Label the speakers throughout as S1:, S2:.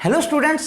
S1: Hello students,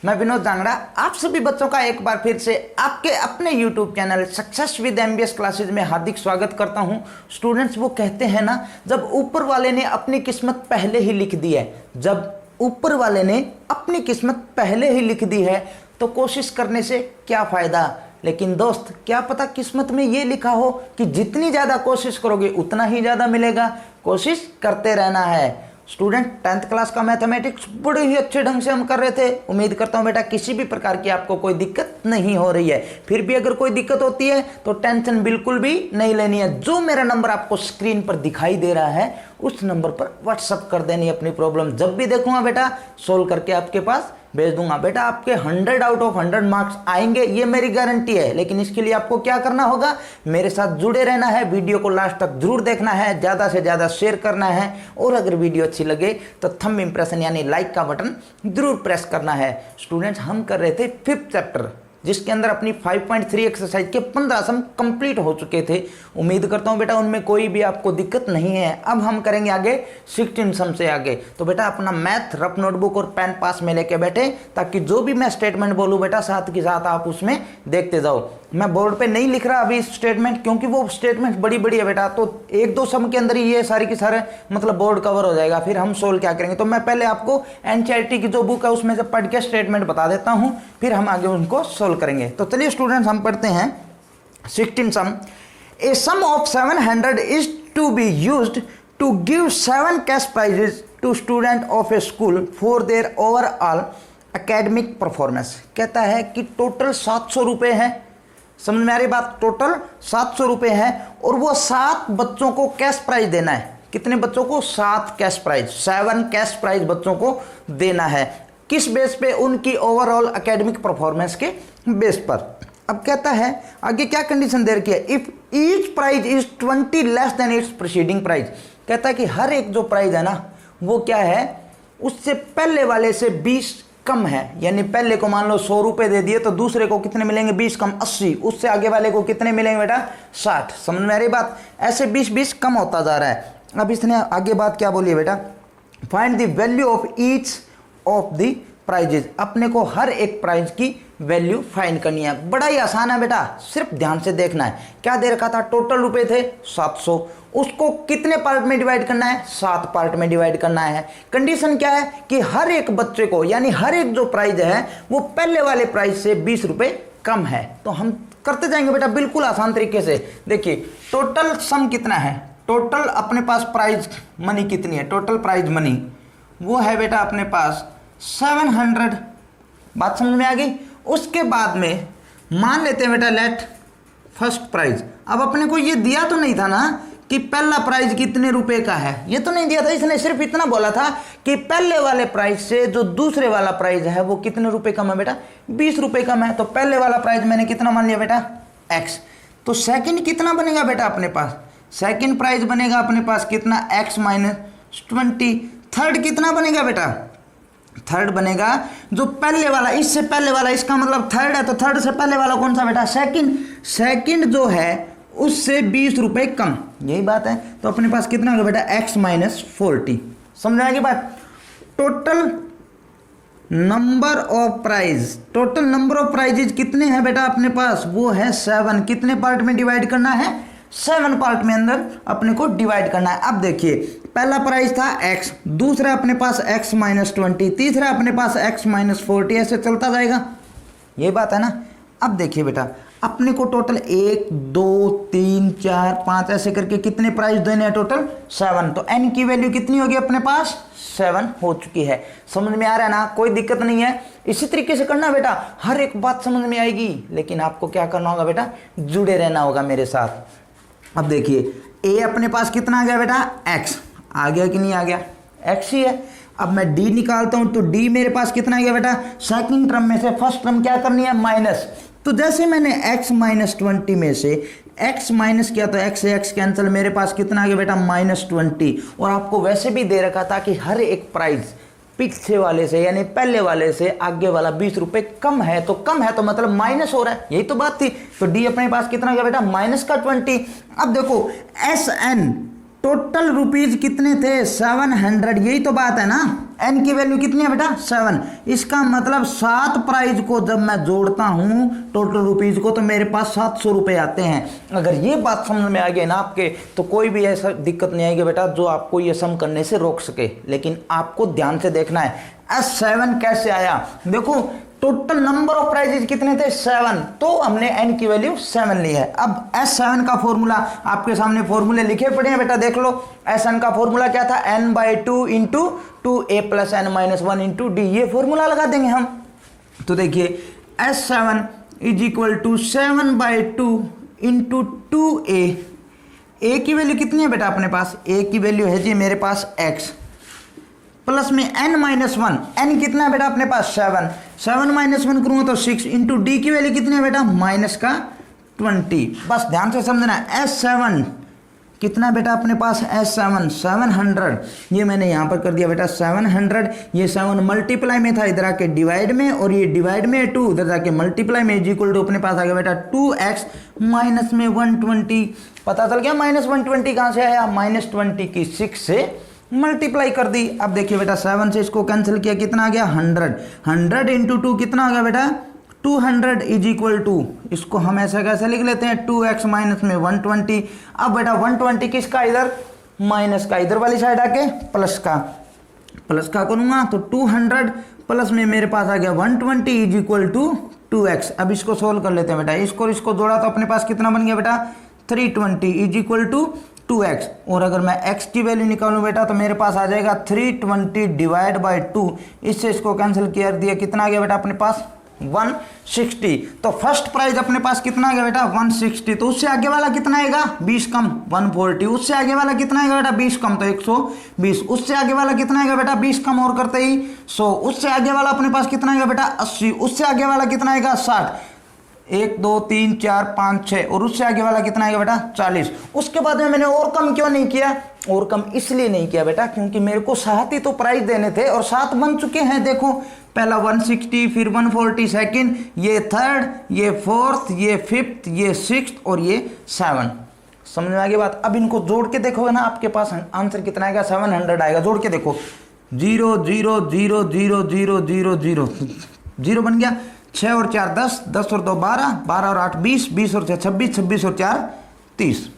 S1: मैं विनोद जांगड़ा आप सभी बच्चों का एक बार फिर से आपके अपने YouTube channel success with MBS classes में हार्दिक स्वागत करता हूं। स्टूडेंट्स, वो कहते हैं ना, जब ऊपर वाले ने अपनी किस्मत पहले ही लिख दी है, जब ऊपर वाले ने अपनी किस्मत पहले ही लिख दी है तो कोशिश करने से क्या फ़ायदा। लेकिन दोस्त, क्या पता किस्मत में ये लिखा हो कि जितनी ज़्यादा कोशिश करोगे उतना ही ज़्यादा मिलेगा। कोशिश करते रहना है। स्टूडेंट, 10th क्लास का मैथमेटिक्स बड़े ही अच्छे ढंग से हम कर रहे थे। उम्मीद करता हूं बेटा किसी भी प्रकार की आपको कोई दिक्कत नहीं हो रही है। फिर भी अगर कोई दिक्कत होती है तो टेंशन बिल्कुल भी नहीं लेनी है। जो मेरा नंबर आपको स्क्रीन पर दिखाई दे रहा है उस नंबर पर व्हाट्सअप कर देनी है अपनी प्रॉब्लम। जब भी देखूंगा बेटा सोल्व करके आपके पास भेज दूंगा। बेटा आपके 100 आउट ऑफ 100 मार्क्स आएंगे, ये मेरी गारंटी है। लेकिन इसके लिए आपको क्या करना होगा, मेरे साथ जुड़े रहना है, वीडियो को लास्ट तक जरूर देखना है, ज़्यादा से ज़्यादा शेयर करना है और अगर वीडियो अच्छी लगे तो थंब इम्प्रेशन यानी लाइक का बटन जरूर प्रेस करना है। स्टूडेंट्स, हम कर रहे थे 5th चैप्टर जिसके अंदर अपनी 5.3 एक्सरसाइज के 15 सम कंप्लीट हो चुके थे। उम्मीद करता हूं बेटा उनमें कोई भी आपको दिक्कत नहीं है। अब हम करेंगे आगे 16 सम से आगे। तो बेटा अपना मैथ रफ नोटबुक और पेन पास में लेके बैठे ताकि जो भी मैं स्टेटमेंट बोलूं बेटा साथ के साथ आप उसमें देखते जाओ। मैं बोर्ड पे नहीं लिख रहा अभी स्टेटमेंट, क्योंकि वो स्टेटमेंट बड़ी बड़ी है बेटा, तो 1-2 सम के अंदर ही ये सारी की सारे मतलब बोर्ड कवर हो जाएगा। फिर हम सोल्व क्या करेंगे, तो मैं पहले आपको एनसीईआरटी की जो बुक है उसमें से पढ़ के स्टेटमेंट बता देता हूँ, फिर हम आगे उनको सोल्व करेंगे। तो चलिए स्टूडेंट्स, हम पढ़ते हैं 16 sum. A sum of 700 is to be used to give 7 cash prizes to student of a school for their overall academic performance. कहता है कि टोटल 700 रुपये हैं। समझ में आ रही बात, टोटल 700 रुपये है और वो 7 बच्चों को कैश प्राइज देना है। कितने बच्चों को? 7 कैश प्राइज, 7 कैश प्राइज बच्चों को देना है। किस बेस पे? उनकी ओवरऑल एकेडमिक परफॉर्मेंस के बेस पर। अब कहता है आगे क्या कंडीशन दे रखी है, if each prize is 20 less than its preceding prize. कहता है कि हर एक जो प्राइज है ना वो क्या है, उससे पहले वाले से 20 कम है। यानी पहले को मान लो 100 रुपये दे दिए तो दूसरे को कितने मिलेंगे? 20 कम 80। उससे आगे वाले को कितने मिलेंगे बेटा? 60। समझ में आ रही बात? ऐसे 20-20 कम होता जा रहा है। अब इसने आगे बात क्या बोली है बेटा, find the value of each of the prizes. अपने को हर एक प्राइज की वैल्यू फाइंड करनी है। बड़ा ही आसान है बेटा, सिर्फ ध्यान से देखना है। क्या दे रखा था? टोटल रुपए थे 700, उसको कितने पार्ट में डिवाइड करना है? 7 पार्ट में डिवाइड करना है। कंडीशन क्या है कि हर एक बच्चे को यानी हर एक जो प्राइज है वो पहले वाले प्राइज से 20 रुपये कम है। तो हम करते जाएंगे बेटा बिल्कुल आसान तरीके से। देखिए टोटल सम कितना है, टोटल अपने पास प्राइज मनी कितनी है, टोटल प्राइज मनी वो है बेटा अपने पास 700। बात समझ में आ गई? उसके बाद में मान लेते हैं बेटा लेट फर्स्ट प्राइज। अब अपने को ये दिया तो नहीं था ना कि पहला प्राइज कितने रुपए का है, ये तो नहीं दिया था। इसने सिर्फ इतना बोला था कि पहले वाले प्राइज से जो दूसरे वाला प्राइज है वो कितने रुपए कम है बेटा? 20 रुपए कम है। तो पहले वाला प्राइज मैंने कितना मान लिया बेटा? x। तो सेकंड कितना बनेगा बेटा अपने पास? सेकंड प्राइज बनेगा अपने पास कितना? x - 20। थर्ड कितना बनेगा बेटा? थर्ड बनेगा जो पहले वाला, इससे पहले वाला, इसका मतलब थर्ड है तो थर्ड से पहले वाला कौन सा बेटा? सेकंड। सेकंड जो है उससे 20 रुपए कम, यही बात है। तो अपने पास कितना होगा बेटा? x - 40। समझ आएगी बात? Total number of prize, total number of prizes कितने हैं बेटा अपने पास? वो है 7। कितने पार्ट में डिवाइड करना है? 7 पार्ट में अंदर अपने को डिवाइड करना है। अब देखिए पहला प्राइस था x, दूसरा अपने पास x - 20, तीसरा अपने पास x - 40, ऐसे चलता जाएगा। ये बात है ना। अब देखिए बेटा अपने को टोटल 1 2 3 4 5 ऐसे करके कितने प्राइस देने हैं? टोटल 7। तो n की वैल्यू कितनी होगी अपने पास? 7 हो चुकी है। समझ में आ रहा है ना? कोई दिक्कत नहीं है। इसी तरीके से करना बेटा, हर एक बात समझ में आएगी। लेकिन आपको क्या करना होगा बेटा? जुड़े रहना होगा मेरे साथ। अब देखिए a अपने पास कितना आ गया बेटा? x आ गया कि नहीं आ गया? x ही है। अब मैं d निकालता हूं तो d मेरे पास कितना आ गया बेटा? सेकंड टर्म में से फर्स्ट टर्म क्या करनी है? माइनस। तो जैसे मैंने x - 20 में से x माइनस किया तो x से x कैंसिल, मेरे पास कितना आ गया बेटा? -20। और आपको वैसे भी दे रखा था कि हर एक प्राइस पीछे वाले से यानी पहले वाले से आगे वाला 20 रुपए कम है। तो कम है तो मतलब माइनस हो रहा है, यही तो बात थी। तो d अपने पास कितना गया बेटा? -20। अब देखो SN टोटल रुपीज कितने थे 700, यही तो बात है ना। एन की वैल्यू कितनी है बेटा 7। इसका मतलब 7 प्राइज को जब मैं जोड़ता हूं टोटल रुपीज को तो मेरे पास 700 रुपये आते हैं। अगर ये बात समझ में आ गई ना आपके तो कोई भी ऐसा दिक्कत नहीं आएगी बेटा जो आपको ये सम करने से रोक सके। लेकिन आपको ध्यान से देखना है S7 कैसे आया। देखो टोटल नंबर ऑफ प्राइजेज कितने थे 7, तो हमने n की वैल्यू 7 ली है। अब S7 का फॉर्मूला आपके सामने फॉर्मूले लिखे पड़े हैं बेटा, देख लो। S7 का फॉर्मूला क्या था, n/2 into 2a + n-1 into d, ये फॉर्मूला लगा देंगे हम। तो देखिए S7 = 7/2 इंटू 2a। a की वैल्यू कितनी है बेटा अपने पास, a की वैल्यू है जी मेरे पास x प्लस में n-1, n कितना है बेटा अपने पास 7, 7 - 1 करूँगा तो 6 इंटू डी की वैल्यू कितनी है बेटा -20। बस ध्यान से समझना। S7 कितना बेटा अपने पास S7 700, ये मैंने यहाँ पर कर दिया बेटा 700। ये 7 मल्टीप्लाई में था इधर आके डिवाइड में, और ये डिवाइड में 2 उधर जाके मल्टीप्लाई में = अपने पास आ गया बेटा 2x माइनस में 120। पता चल गया -120 कहाँ से आया, -20 की 6 से मल्टीप्लाई कर दी। अब देखिए बेटा 7 से इसको कैंसिल किया, कितना आ गया 100, 100 इंटू 2 कितना आ गया बेटा 200 = इसको हम ऐसा कैसे लिख लेते हैं 2x माइनस में 120। अब बेटा 120 किसका, इधर माइनस का, इधर वाली साइड आके प्लस का करूँगा तो 200 प्लस में मेरे पास आ गया 120 = 2x। अब इसको सोल्व कर लेते हैं बेटा, इसको जोड़ा तो अपने पास कितना बन गया बेटा 320 = 2x। और अगर मैं x की वैल्यू निकालूं बेटा तो मेरे पास आ जाएगा 320 डिवाइड बाई 2। इससे इसको कैंसिल कर दिया, कितना आ गया बेटा अपने पास 160। तो फर्स्ट प्राइज अपने पास कितना आ गया बेटा 160। तो उससे आगे वाला कितना आएगा 20 कम 140। उससे आगे वाला कितना आएगा बेटा 20 कम तो 120। उससे आगे वाला कितना आएगा बेटा 20 कम और करते ही 100। उससे आगे वाला अपने पास कितना आएगा बेटा 80। उससे आगे वाला कितना आएगा 60, 1 2 3 4 5 6। और उससे आगे वाला कितना आएगा बेटा 40। उसके बाद में मैंने और कम क्यों नहीं किया, और कम इसलिए नहीं किया बेटा क्योंकि मेरे को 7 ही तो प्राइस देने थे और 7 बन चुके हैं। देखो पहला 160, फिर 140 सेकंड, ये थर्ड, ये फोर्थ, ये फिफ्थ, ये सिक्स्थ और ये 7। समझ में आ गई बात। अब इनको जोड़ के देखोगे ना आपके पास आंसर कितना आएगा 700 आएगा। जोड़ के देखो 0 0 0 0 0 0 0 0 बन गया। 6 और 4 10, 10 और 2 12, 12 और 8 20, 20 और 6 26, 26 और 4 30,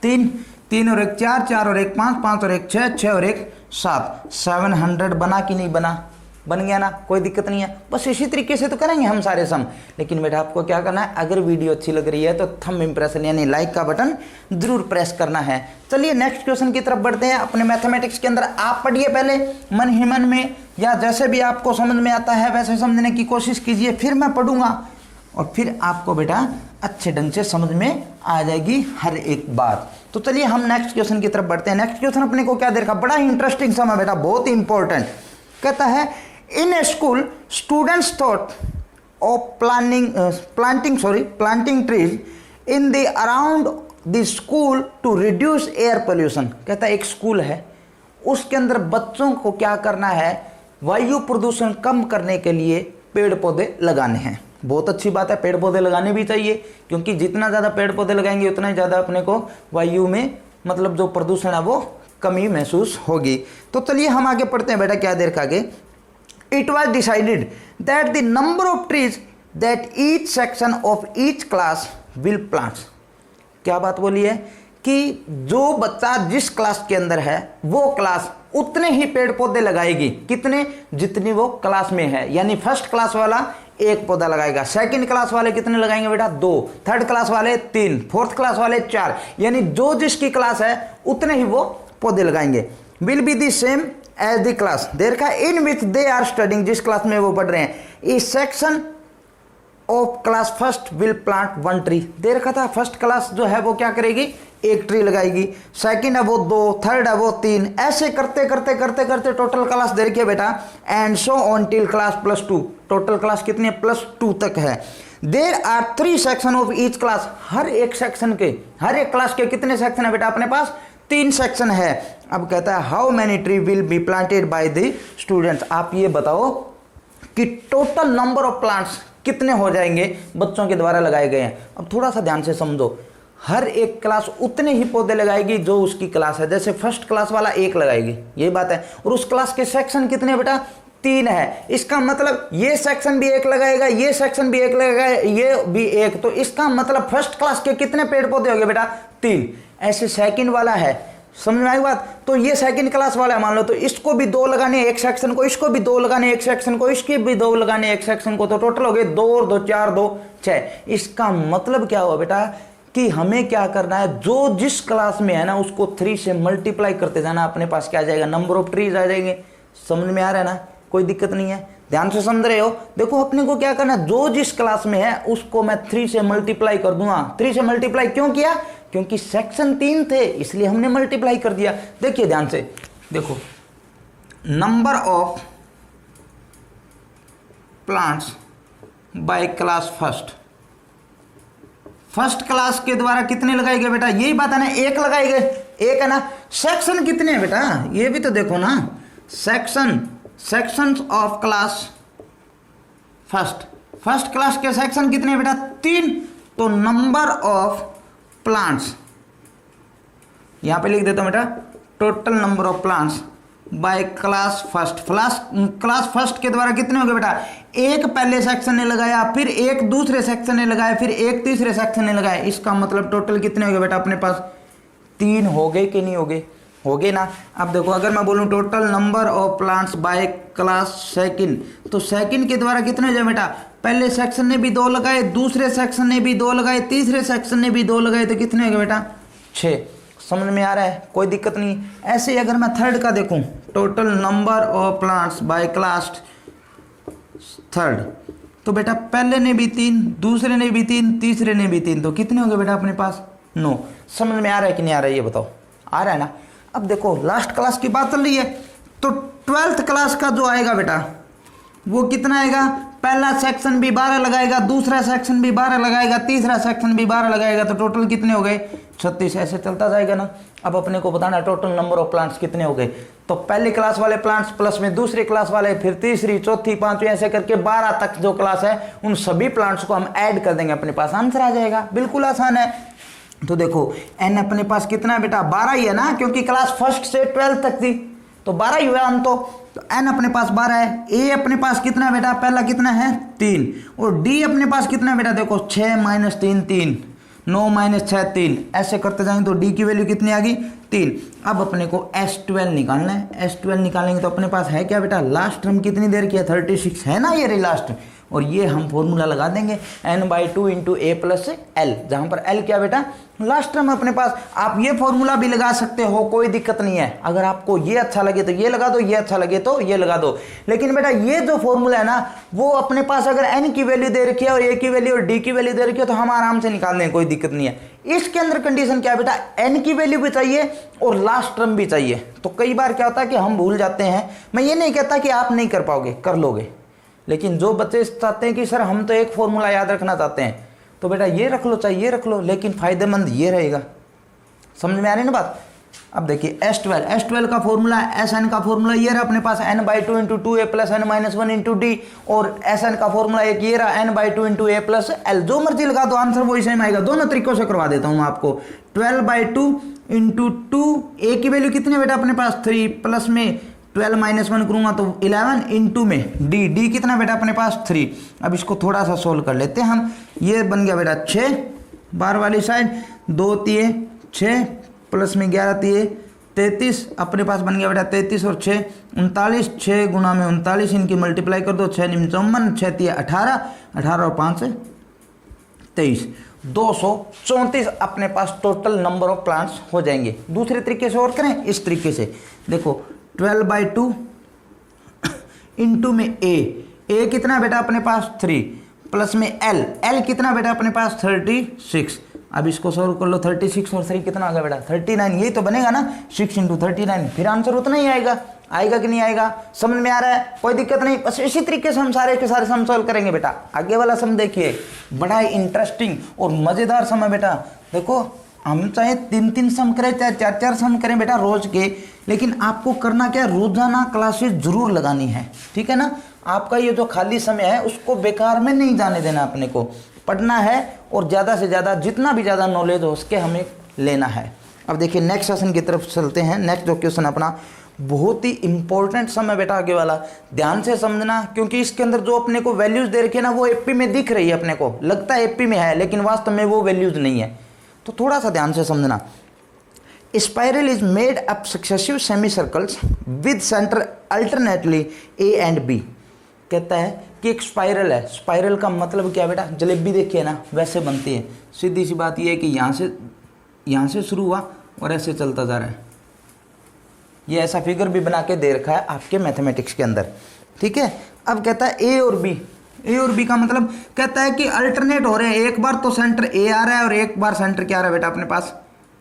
S1: 3 3 और 1 4, 4 और 1 5, 5 और 1 6, 6 और 1 7। 700 बना कि नहीं बना, बन गया ना, कोई दिक्कत नहीं है। बस इसी तरीके से तो करेंगे हम सारे सम। लेकिन बेटा आपको क्या करना है, अगर वीडियो अच्छी लग रही है तो थंब इम्प्रेशन यानी लाइक का बटन जरूर प्रेस करना है। चलिए नेक्स्ट क्वेश्चन की तरफ बढ़ते हैं। अपने मैथमेटिक्स के अंदर आप पढ़िए पहले मन ही मन में, या जैसे भी आपको समझ में आता है वैसे समझने की कोशिश कीजिए, फिर मैं पढ़ूंगा और फिर आपको बेटा अच्छे ढंग से समझ में आ जाएगी हर एक बात। तो चलिए हम नेक्स्ट क्वेश्चन की तरफ बढ़ते हैं। नेक्स्ट क्वेश्चन अपने को क्या दे रखा, बड़ा ही इंटरेस्टिंग सम है बेटा, बहुत ही इंपॉर्टेंट। कहता है in a school students thought of planting trees in the around the school to reduce air pollution. कहता है एक स्कूल है, उसके अंदर बच्चों को क्या करना है, वायु प्रदूषण कम करने के लिए पेड़ पौधे लगाने हैं। बहुत अच्छी बात है, पेड़ पौधे लगाने भी चाहिए क्योंकि जितना ज़्यादा पेड़ पौधे लगाएंगे उतना ही ज़्यादा अपने को वायु में मतलब जो प्रदूषण है वो कमी महसूस होगी। तो चलिए हम आगे पढ़ते हैं बेटा, क्या देर का आगे। It was decided that the number of trees that each section of each class will plant। क्या बात बोली है कि जो बच्चा जिस क्लास के अंदर है वो क्लास उतने ही पेड़ पौधे लगाएगी, कितने, जितनी वो क्लास में है। यानी फर्स्ट क्लास वाला 1 पौधा लगाएगा, सेकंड क्लास वाले कितने लगाएंगे बेटा 2, थर्ड क्लास वाले 3, फोर्थ क्लास वाले 4। यानी जो जिसकी क्लास है उतने ही वो पौधे लगाएंगे। Will be the same as the class there का in which they are studying, जिस क्लास में वो पढ़ रहे हैं। इस section of class first will plant 1 tree. दे रखा था फर्स्ट क्लास जो है वो क्या करेगी, 1 ट्री लगाएगी, सेकंड है वो 2, थर्ड है वो 3। ऐसे करते करते करते करते टोटल क्लास दे रखी है बेटा, and so on till class +2। Total class कितनी है, +2 तक है। There are 3 section of each class. हर एक सेक्शन के, हर एक क्लास के कितने सेक्शन है बेटा अपने पास, 3 सेक्शन है। अब कहता है how many tree will be planted by the students. आप ये बताओ कि टोटल नंबर ऑफ प्लांट्स कितने हो जाएंगे बच्चों के द्वारा लगाए गए हैं। अब थोड़ा सा ध्यान से समझो, हर एक क्लास उतने ही पौधे लगाएगी जो उसकी क्लास है। जैसे फर्स्ट क्लास वाला 1 लगाएगी, ये बात है, और उस क्लास के सेक्शन कितने बेटा 3 है। इसका मतलब ये सेक्शन भी 1 लगाएगा, ये सेक्शन भी 1 लगाएगा, ये भी 1, तो इसका मतलब फर्स्ट क्लास के कितने पेड़ पौधे हो गए बेटा 3। ऐसे सेकंड वाला है, समझ में आई बात। तो ये सेकंड क्लास वाला है, मान लो, तो इसको भी 2 लगाने एक सेक्शन को, इसको भी 2 लगाने एक सेक्शन को, इसके भी 2 लगाने एक सेक्शन को, तो टोटल हो गए 2 और 2 4, 2 6। इसका मतलब क्या हुआ बेटा कि हमें क्या करना है, जो जिस क्लास में है ना उसको 3 से मल्टीप्लाई करते जाना, अपने पास क्या आ जाएगा, नंबर ऑफ ट्रीज आ जाएंगे। समझ में आ रहा है ना, कोई दिक्कत नहीं है, ध्यान से समझ रहे हो। देखो अपने को क्या करना है, जो जिस क्लास में है उसको मैं 3 से मल्टीप्लाई कर दूंगा। 3 से मल्टीप्लाई क्यों किया, क्योंकि सेक्शन 3 थे इसलिए हमने मल्टीप्लाई कर दिया। देखिए ध्यान से देखो, number of plants by class first class के द्वारा कितने लगाए गए बेटा, यही बात है ना, 1 लगाए गए, 1 है ना। सेक्शन कितने हैं बेटा, ये भी तो देखो ना, sections of class first class के सेक्शन कितने बेटा 3। तो नंबर ऑफ प्लांट्स, यहां पे लिख देता हूं बेटा, total number of plants by class first के द्वारा कितने हो गए बेटा, 1 पहले सेक्शन ने लगाया, फिर 1 दूसरे सेक्शन ने लगाया, फिर 1 तीसरे सेक्शन ने लगाया। इसका मतलब टोटल कितने हो गए बेटा अपने पास 3 हो गए कि नहीं हो गए ना। अब देखो अगर मैं बोलूं total number of plants by class second, तो सेकंड के द्वारा कितने हो जाए बेटा, पहले सेक्शन ने भी 2 लगाए, दूसरे सेक्शन ने भी 2 लगाए, तीसरे सेक्शन ने भी 2 लगाए, तो कितने हो गए बेटा 6। समझ में आ रहा है, कोई दिक्कत नहीं। ऐसे ही अगर मैं थर्ड का देखूं, total number of plants by class third, तो बेटा पहले ने भी 3, दूसरे ने भी 3, तीसरे ने भी 3, तो कितने हो गए बेटा अपने पास 9। समझ में आ रहा है कि नहीं आ रहा है, ये बताओ, आ रहा है ना। अब देखो लास्ट क्लास की बात चल रही है, तो 12th क्लास का जो आएगा बेटा वो कितना आएगा, पहला सेक्शन भी 12 लगाएगा, दूसरा सेक्शन भी 12 लगाएगा, तीसरा सेक्शन भी 12 लगाएगा, तो टोटल कितने हो गए 36। ऐसे चलता जाएगा ना। अब अपने को बताना है टोटल नंबर ऑफ प्लांट्स कितने हो गए, तो पहली क्लास वाले प्लांट्स प्लस में दूसरी क्लास वाले, फिर तीसरी, चौथी, पांचवी, ऐसे करके 12 तक जो क्लास है उन सभी प्लांट्स को हम ऐड कर देंगे, अपने पास आंसर आ जाएगा। बिल्कुल आसान है। तो देखो एन अपने पास कितना है बेटा 12 ही है ना, क्योंकि क्लास फर्स्ट से 12 तक थी, तो 12 ही हुआ हम तो एन अपने पास 12 है। ए अपने पास कितना है बेटा, पहला कितना है 3, और डी अपने पास कितना है बेटा, देखो 6 - 3 3, 9 - 6 3, ऐसे करते जाएंगे तो डी की वैल्यू कितनी आ गई 3। अब अपने को S12 निकालना है। S12 निकालेंगे तो अपने पास है क्या बेटा, लास्ट टर्म कितनी देर की है 36 है ना, ये रही लास्ट, और ये हम फॉर्मूला लगा देंगे n/2 × a + l, जहां पर l क्या बेटा लास्ट टर्म अपने पास। आप ये फॉर्मूला भी लगा सकते हो, कोई दिक्कत नहीं है। अगर आपको ये अच्छा लगे तो ये लगा दो, ये अच्छा लगे तो ये लगा दो, लेकिन बेटा ये जो फॉर्मूला है ना वो अपने पास अगर n की वैल्यू दे रखी है और a की वैल्यू और d की वैल्यू दे रखी है तो हम आराम से निकाल दें, कोई दिक्कत नहीं है। इसके अंदर कंडीशन क्या है बेटा, n की वैल्यू भी चाहिए और लास्ट टर्म भी चाहिए। तो कई बार क्या होता है कि हम भूल जाते हैं। मैं ये नहीं कहता कि आप नहीं कर पाओगे, कर लोगे, लेकिन जो बच्चे चाहते हैं कि सर हम तो एक फॉर्मूला याद रखना चाहते हैं, तो बेटा ये रख लो चाहे ये रख लो, लेकिन फायदेमंद ये रहेगा। समझ में आ रही है ना बात। अब देखिए S12 का फॉर्मूला, Sn का फॉर्मूला ये रहा अपने पास n/2 × 2a + n - 1 × d, और Sn का फॉर्मूला एक ये रहा n/2 × a + l। जो मर्जी लगा दो आंसर वही सेम आएगा। दोनों तरीकों से करवा देता हूँ आपको। 12/2 × 2, a की वैल्यू कितनी है बेटा अपने पास 3, प्लस में 12 - 1 करूंगा तो 11 × में d कितना बेटा अपने पास 3। अब इसको थोड़ा सा सोल्व कर लेते हैं हम। ये बन गया बेटा 6 बार वाली साइड, 2 3 6 प्लस में 11 3 33, अपने पास बन गया बेटा 33 और 6 39, 6 × 39, इनकी मल्टीप्लाई कर दो, 6 × 54, 6 3 18, 18 और 5 23, 234 अपने पास टोटल नंबर ऑफ प्लांट्स हो जाएंगे। दूसरे तरीके से और करें, इस तरीके से देखो 12/2 इंटू में a कितना बेटा अपने पास 3, प्लस में l कितना बेटा अपने पास 36। अब इसको सॉल्व कर लो, 36 और 3 कितना आ गया बेटा 39, यही तो बनेगा ना 6 × 39, फिर आंसर उतना ही आएगा। आएगा कि नहीं आएगा, समझ में आ रहा है, कोई दिक्कत नहीं। बस इसी तरीके से हम सारे के सारे सम सॉल्व करेंगे बेटा। आगे वाला सम देखिए, बड़ा ही इंटरेस्टिंग और मजेदार सम है बेटा। देखो हम चाहे 3 सम करें चाहे 4 सम करें बेटा रोज के, लेकिन आपको करना क्या है, रोजाना क्लासेस जरूर लगानी है, ठीक है ना। आपका ये जो खाली समय है उसको बेकार में नहीं जाने देना, अपने को पढ़ना है और ज़्यादा से ज़्यादा जितना भी ज़्यादा नॉलेज हो उसके हमें लेना है। अब देखिए नेक्स्ट सेशन की तरफ चलते हैं। नेक्स्ट जो क्वेश्चन अपना बहुत ही इंपॉर्टेंट समय बेटा आगे वाला, ध्यान से समझना, क्योंकि इसके अंदर जो अपने को वैल्यूज दे रखे ना वो एपी में दिख रही है, अपने को लगता है एपी में है लेकिन वास्तव में वो वैल्यूज नहीं है, तो थोड़ा सा ध्यान से समझना। Spiral is made up successive semicircles with centre alternately A and B. कहता है कि एक स्पाइरल है। स्पाइरल का मतलब क्या बेटा, जलेबी देखिए ना वैसे बनती है। सीधी सी बात यह है कि यहाँ से शुरू हुआ और ऐसे चलता जा रहा है। ये ऐसा फिगर भी बना के दे रखा है आपके मैथमेटिक्स के अंदर, ठीक है। अब कहता है ए और बी का मतलब कहता है कि अल्टरनेट हो रहे हैं, एक बार तो सेंटर ए आ रहा है और एक बार सेंटर क्या आ रहा है बेटा अपने पास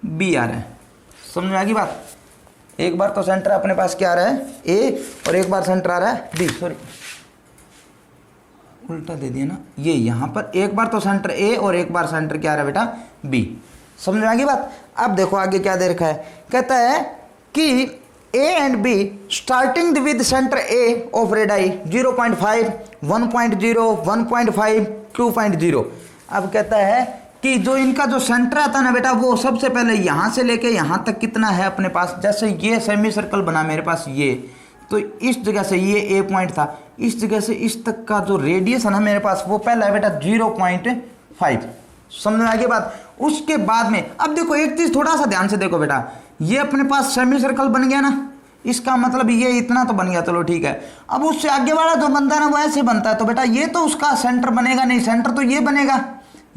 S1: बी आ रहा है। समझ में आ गई बात, एक बार तो सेंटर अपने पास क्या आ रहा है ए और एक बार सेंटर आ रहा है बी, सॉरी उल्टा दे दिया ना, ये यहाँ पर एक बार तो सेंटर ए और एक बार सेंटर क्या आ रहा है बेटा बी। समझ में आ गई बात। अब देखो आगे क्या दे रखा है, कहता है कि A and B starting with center A of radii 0.5, 1.0, 1.5, 2.0। अब कहता है कि जो इनका जो सेंटर आता है ना बेटा वो सबसे पहले यहाँ से लेके यहाँ तक कितना है अपने पास। जैसे ये सेमी सर्कल बना मेरे पास ये, तो इस जगह से ये A पॉइंट था, इस जगह से इस तक का जो रेडियस है ना मेरे पास वो पहला है बेटा 0.5। समझ में आ गई बात। उसके बाद में अब देखो एक चीज थोड़ा सा ध्यान से देखो बेटा, ये अपने पास सेमी सर्कल बन गया ना, इसका मतलब ये इतना तो बन गया, चलो ठीक है। अब उससे आगे वाला जो बनता है ना वो ऐसे बनता है, तो बेटा ये तो उसका सेंटर बनेगा नहीं, सेंटर तो ये बनेगा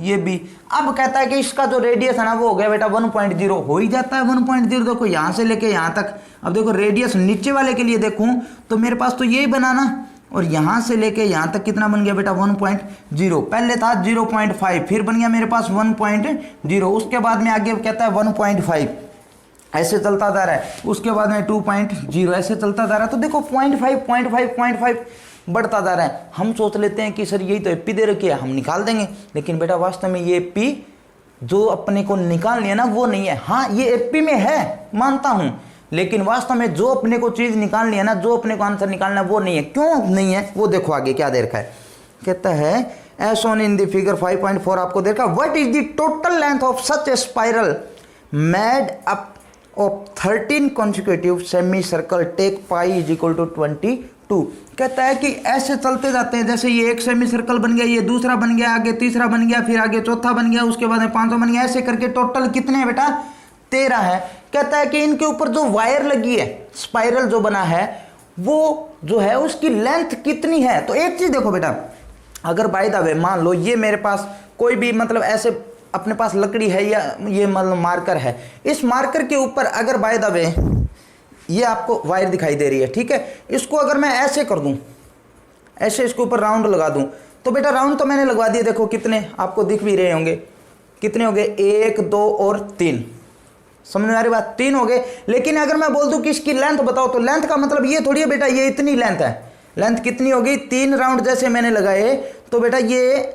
S1: ये भी। अब कहता है कि इसका जो रेडियस है ना वो हो गया बेटा 1.0, हो ही जाता है 1.0। देखो यहाँ से लेके यहाँ तक, अब देखो रेडियस नीचे वाले के लिए देखूँ तो मेरे पास तो यही बना ना, और यहाँ से लेके यहाँ तक कितना बन गया बेटा 1.0। पहले था 0.5, फिर बन गया मेरे पास 1.0, उसके बाद में आगे कहता है 1.5, ऐसे चलता जा रहा है। उसके बाद में 2.0 ऐसे चलता जा रहा है। तो देखो 0.5 बढ़ता जा रहा है। हम सोच लेते हैं कि सर यही तो एपी दे रखी है, हम निकाल देंगे, लेकिन बेटा वास्तव में ये एपी जो अपने को निकालनी है ना वो नहीं है। हाँ ये एपी में है मानता हूँ, लेकिन वास्तव में जो अपने को चीज़ निकालनी है ना, जो अपने को आंसर निकालना है वो नहीं है। क्यों नहीं है वो देखो आगे क्या दे रखा है। कहता है as shown in the figure 5.4 आपको दे रखा है, what is the total length of such a spiral made up of 13 consecutive semicircle take pi is equal to 22। कहता है कि ऐसे चलते जाते हैं, जैसे ये एक सेमी सर्कल बन गया, ये दूसरा बन गया, आगे तीसरा बन गया, फिर आगे चौथा बन गया, उसके बाद में पांचवा बन गया, ऐसे करके टोटल कितने हैं बेटा 13 है। कहता है कि इनके ऊपर जो वायर लगी है, स्पाइरल जो बना है वो जो है उसकी लेंथ कितनी है। तो एक चीज देखो बेटा, अगर बाय द वे मान लो ये मेरे पास कोई भी मतलब ऐसे अपने पास लकड़ी है या ये मतलब मार्कर है, इस मार्कर के ऊपर अगर बाय द वे ये आपको वायर दिखाई दे रही है, ठीक है, इसको अगर मैं ऐसे कर दूं, ऐसे इसके ऊपर राउंड लगा दूं, तो बेटा राउंड तो मैंने लगवा दिए, देखो कितने आपको दिख भी रहे होंगे, कितने हो गए 1 2 और 3। समझ में आ रही बात, 3 हो गए। लेकिन अगर मैं बोल दूं कि इसकी लेंथ बताओ, तो लेंथ का मतलब ये थोड़ी है बेटा ये इतनी लेंथ है। लेंथ कितनी होगी, 3 राउंड जैसे मैंने लगाए तो बेटा ये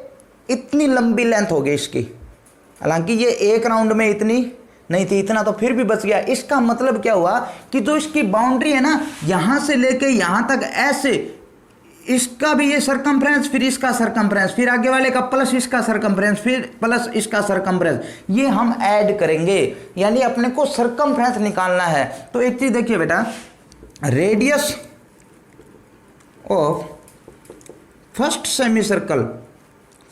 S1: इतनी लंबी लेंथ होगी इसकी। हालांकि ये एक राउंड में इतनी नहीं थी, इतना तो फिर भी बच गया। इसका मतलब क्या हुआ कि जो इसकी बाउंड्री है ना, यहां से लेके यहां तक ऐसे, इसका भी ये सरकमफ्रेंस, फिर इसका सरकमफ्रेंस, फिर आगे वाले का प्लस इसका सरकमफ्रेंस, फिर प्लस इसका सरकमफ्रेंस, ये हम ऐड करेंगे, यानी अपने को सरकमफ्रेंस निकालना है। तो एक चीज देखिए बेटा, radius of first semi circle,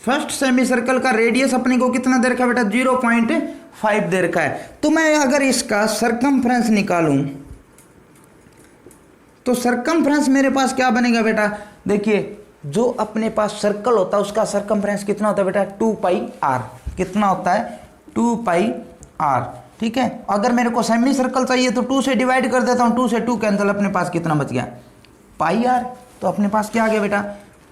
S1: first semi circle का रेडियस अपने को कितना दे रखा है बेटा 0.5 दे रखा है। तो मैं अगर इसका सरकमफ्रेंस निकालूं तो सरकमफ्रेंस मेरे पास क्या बनेगा बेटा, देखिए जो अपने पास सर्कल होता है उसका सरकमफ्रेंस कितना होता है बेटा 2πr, कितना होता है 2πr, ठीक है। अगर मेरे को सेमी सर्कल चाहिए तो 2 से डिवाइड कर देता हूं, 2 से 2 कैंसिल, अपने पास कितना बच गया πr। तो अपने पास क्या आ गया बेटा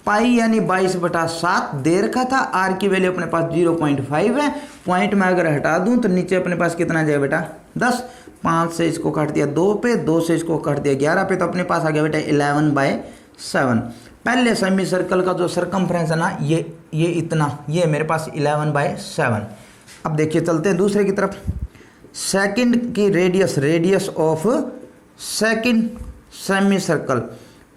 S1: पाई यानी 22/7 दे रखा था, आर की वैल्यू अपने पास 0.5 है। पॉइंट में अगर हटा दूं तो नीचे अपने पास कितना जाएगा बेटा 10, 5 से इसको काट दिया 2 पे, 2 से इसको काट दिया 11 पे, तो अपने पास आ गया बेटा 11/7। पहले सेमी सर्कल का जो सरकमफ्रेंस है ना ये इतना, ये मेरे पास 11/7। अब देखिए चलते हैं दूसरे की तरफ, सेकंड की radius, radius of second semi circle,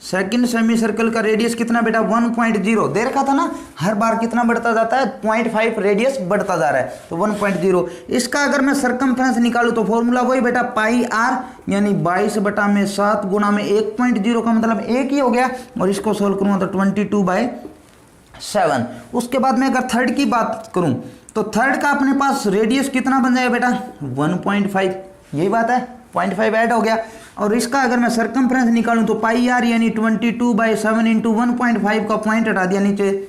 S1: second semi circle का रेडियस कितना बेटा 1.0 दे रखा था ना, हर बार कितना बढ़ता जाता है 0.5 रेडियस बढ़ता जा रहा है, तो 1.0। इसका अगर मैं सरकमफ्रेंस निकालूं तो फॉर्मूला वही बेटा पाई आर यानी 22/7 गुणा में 1.0 का मतलब 1 ही हो गया, और इसको सोल्व करूंगा तो 22/7। उसके बाद मैं अगर थर्ड की बात करूं तो थर्ड का अपने पास रेडियस कितना बन जाएगा बेटा 1.5, यही बात है 0.5 ऐड हो गया। और इसका अगर मैं सरकमफ्रेंस निकालूं तो पाई आर यानी 22/7 इंटू 1.5 का पॉइंट हटा दिया नीचे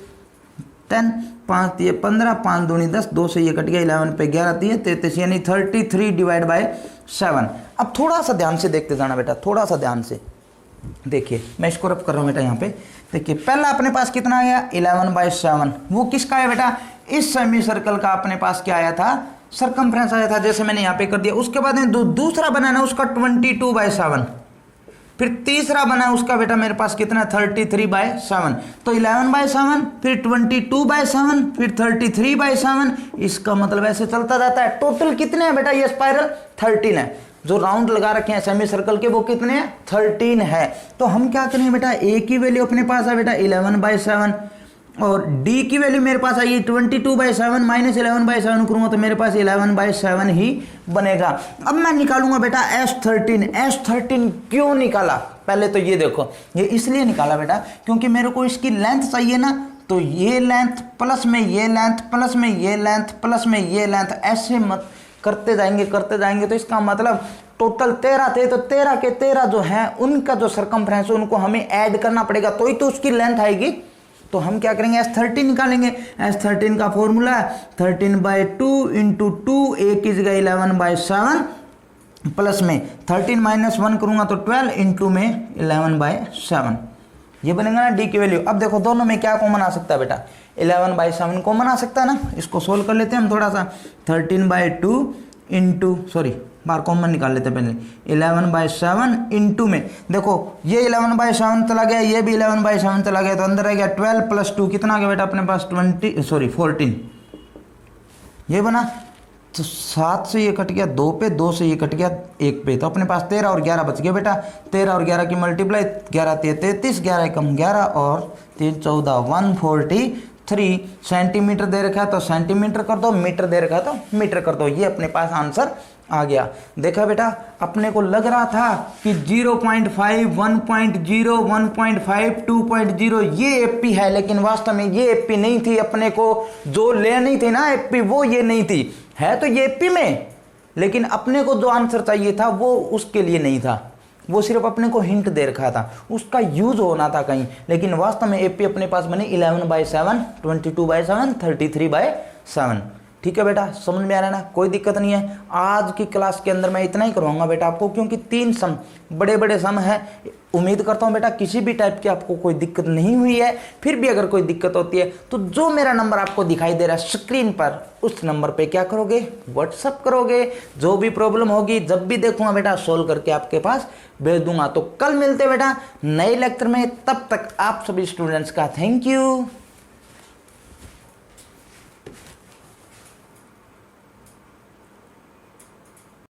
S1: 10, 5 ये 15, 5 दूनी 10, 2 से ये कट गया 11 पे 11 दिए 33 यानी 33/7। अब थोड़ा सा ध्यान से देखते जाना बेटा, थोड़ा सा ध्यान से देखिए, मैं इसको रब कर रहा हूँ बेटा। यहाँ पे देखिए पहला अपने पास कितना आ गया 11/7, वो किसका है बेटा, इस सेमी सर्कल का अपने पास क्या आया था सरकमफ्रेंस आया था, जैसे मैंने यहाँ पे कर दिया। उसके बाद में दूसरा बनाना उसका 22/7, फिर तीसरा बना उसका बेटा मेरे पास कितना 33/7, तो 11/7 फिर 22/7 फिर 33/7, इसका मतलब ऐसे चलता जाता है। टोटल कितने हैं बेटा ये स्पाइरल 13 है, जो राउंड लगा रखे हैं सेमी सर्कल के वो कितने हैं 13 है। तो हम क्या करेंगे बेटा, ए की वैल्यू अपने पास है बेटा 11/7 और डी की वैल्यू मेरे पास आई 22/7 माइनस 11/7 करूंगा तो मेरे पास 11/7 ही बनेगा। अब मैं निकालूंगा बेटा S13। S13 क्यों निकाला, पहले तो ये देखो, ये इसलिए निकाला बेटा क्योंकि मेरे को इसकी लेंथ चाहिए ना, तो ये लेंथ प्लस में ये लेंथ प्लस में ये लेंथ प्लस में ये लेंथ, ऐसे मत करते जाएंगे तो इसका मतलब टोटल 13 थे, तो 13 के 13 जो हैं उनका जो सरकमफ्रेंस है उनको हमें ऐड करना पड़ेगा, तो ही तो उसकी लेंथ आएगी। तो हम क्या करेंगे S13 निकालेंगे। S13 का फॉर्मूला है 13/2 इंटू 2 a की जगह 11/7 प्लस में 13 माइनस 1 करूंगा तो 12 इंटू में 11/7, ये बनेगा ना डी की वैल्यू। अब देखो दोनों में क्या कॉमन आ सकता है बेटा 11/7 कॉमन आ सकता है ना, इसको सोल्व कर लेते हैं हम थोड़ा सा। 13/2 इंटू बार कॉमन निकाल लेते हैं पहले 11/7 इंटू में देखो ये 11/7 चला गया, ये भी 11/7 चला गया, तो अंदर रह गया 12 + 2 कितना आ गया बेटा अपने पास 14, ये बना। तो 7 से ये कट गया 2 पे, 2 से ये कट गया 1 पे, तो अपने पास 13 और 11 बच गया बेटा। 13 और 11 की मल्टीप्लाई 11 × 33, 11 × 11 और 3 × 14 143 सेंटीमीटर दे रखा है तो सेंटीमीटर कर दो, मीटर दे रखा है तो मीटर कर दो, ये अपने पास आंसर आ गया। देखा बेटा अपने को लग रहा था कि 0.5 1.0 1.5 2.0 ये एपी है, लेकिन वास्तव में ये एपी नहीं थी। अपने को जो लेनी थी ना एपी वो ये नहीं थी, है तो ये एपी में, लेकिन अपने को जो आंसर चाहिए था वो उसके लिए नहीं था, वो सिर्फ अपने को हिंट दे रखा था, उसका यूज होना था कहीं, लेकिन वास्तव में एपी अपने पास बने 11/7 22/7 33/7। ठीक है बेटा, समझ में आ रहा है ना, कोई दिक्कत नहीं है। आज की क्लास के अंदर मैं इतना ही करवाऊंगा बेटा आपको, क्योंकि 3 सम बड़े बड़े सम है। उम्मीद करता हूं बेटा किसी भी टाइप की आपको कोई दिक्कत नहीं हुई है। फिर भी अगर कोई दिक्कत होती है तो जो मेरा नंबर आपको दिखाई दे रहा है स्क्रीन पर, उस नंबर पे क्या करोगे, व्हाट्सअप करोगे। जो भी प्रॉब्लम होगी जब भी देखूंगा बेटा सोल्व करके आपके पास भेज दूंगा। तो कल मिलते बेटा नए लेक्चर में, तब तक आप सभी स्टूडेंट्स का थैंक यू।